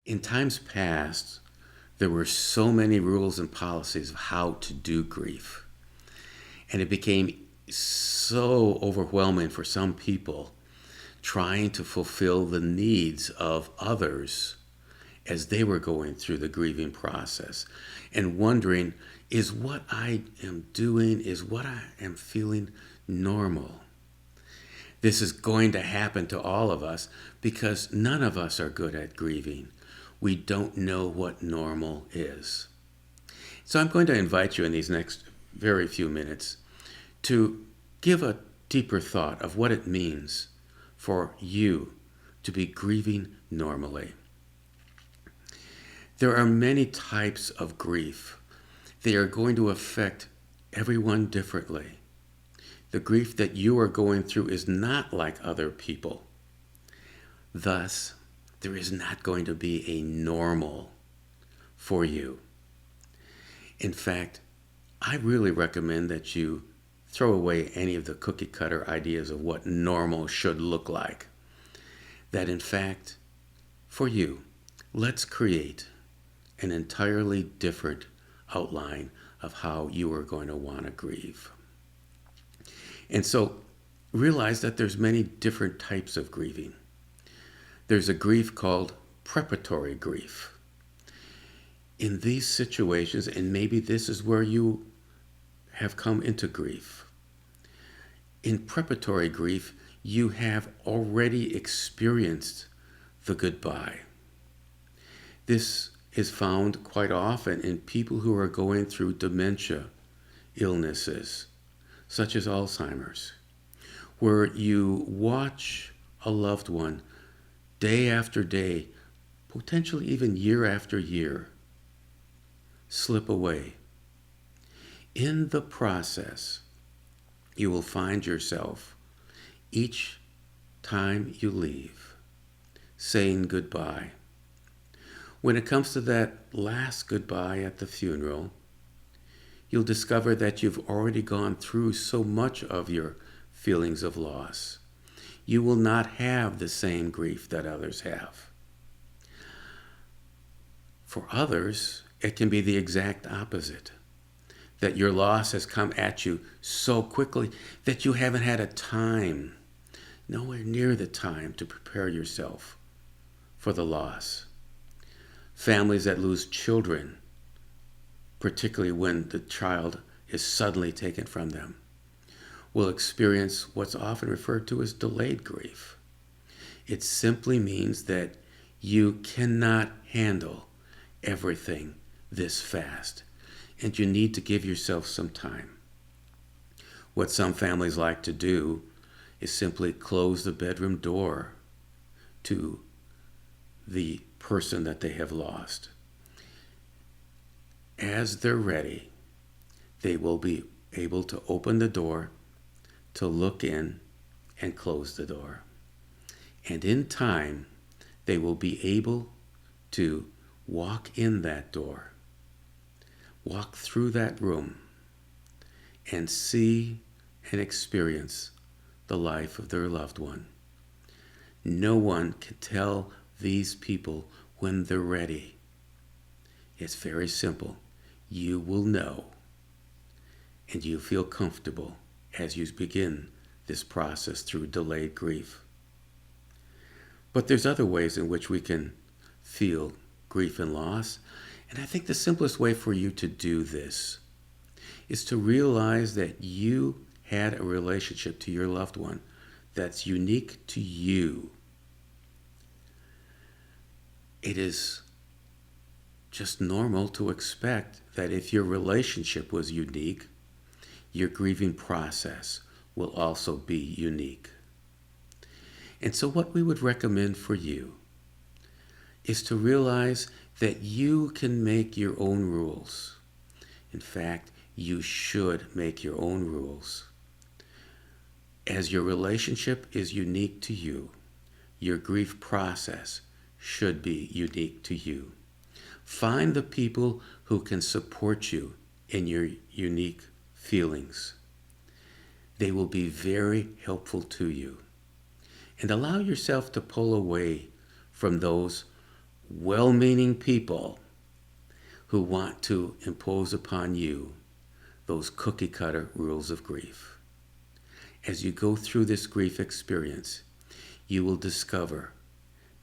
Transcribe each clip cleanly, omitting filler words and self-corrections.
In times past, there were so many rules and policies of how to do grief. And it became so overwhelming for some people trying to fulfill the needs of others as they were going through the grieving process and wondering, is what I am doing, is what I am feeling normal? This is going to happen to all of us because none of us are good at grieving. We don't know what normal is. So I'm going to invite you in these next very few minutes to give a deeper thought of what it means for you to be grieving normally. There are many types of grief. They are going to affect everyone differently. The grief that you are going through is not like other people. Thus, there is not going to be a normal for you. In fact, I really recommend that you throw away any of the cookie cutter ideas of what normal should look like. That in fact, for you, let's create an entirely different outline of how you are going to want to grieve. And so realize that there's many different types of grieving. There's a grief called preparatory grief. In these situations, and maybe this is where you have come into grief, in preparatory grief, you have already experienced the goodbye. This is found quite often in people who are going through dementia illnesses, such as Alzheimer's, where you watch a loved one day after day, potentially even year after year, slip away. In the process, you will find yourself each time you leave saying goodbye. When it comes to that last goodbye at the funeral, you'll discover that you've already gone through so much of your feelings of loss. You will not have the same grief that others have. For others, it can be the exact opposite, that your loss has come at you so quickly that you haven't had a time, nowhere near the time, to prepare yourself for the loss. Families that lose children, particularly when the child is suddenly taken from them, will experience what's often referred to as delayed grief. It simply means that you cannot handle everything this fast, and you need to give yourself some time. What some families like to do is simply close the bedroom door to the person that they have lost. As they're ready, they will be able to open the door, to look in, and close the door. And in time, they will be able to walk in that door, walk through that room, and see and experience the life of their loved one. No one can tell these people when they're ready. It's very simple. You will know, and you feel comfortable as you begin this process through delayed grief. But there's other ways in which we can feel grief and loss, and I think the simplest way for you to do this is to realize that you had a relationship to your loved one that's unique to you. It is just normal to expect that if your relationship was unique, your grieving process will also be unique. And so what we would recommend for you is to realize that you can make your own rules. In fact, you should make your own rules. As your relationship is unique to you, your grief process should be unique to you. Find the people who can support you in your unique feelings. They will be very helpful to you. And allow yourself to pull away from those well-meaning people who want to impose upon you those cookie-cutter rules of grief. As you go through this grief experience, you will discover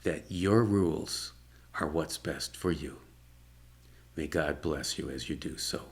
that your rules are what's best for you. May God bless you as you do so.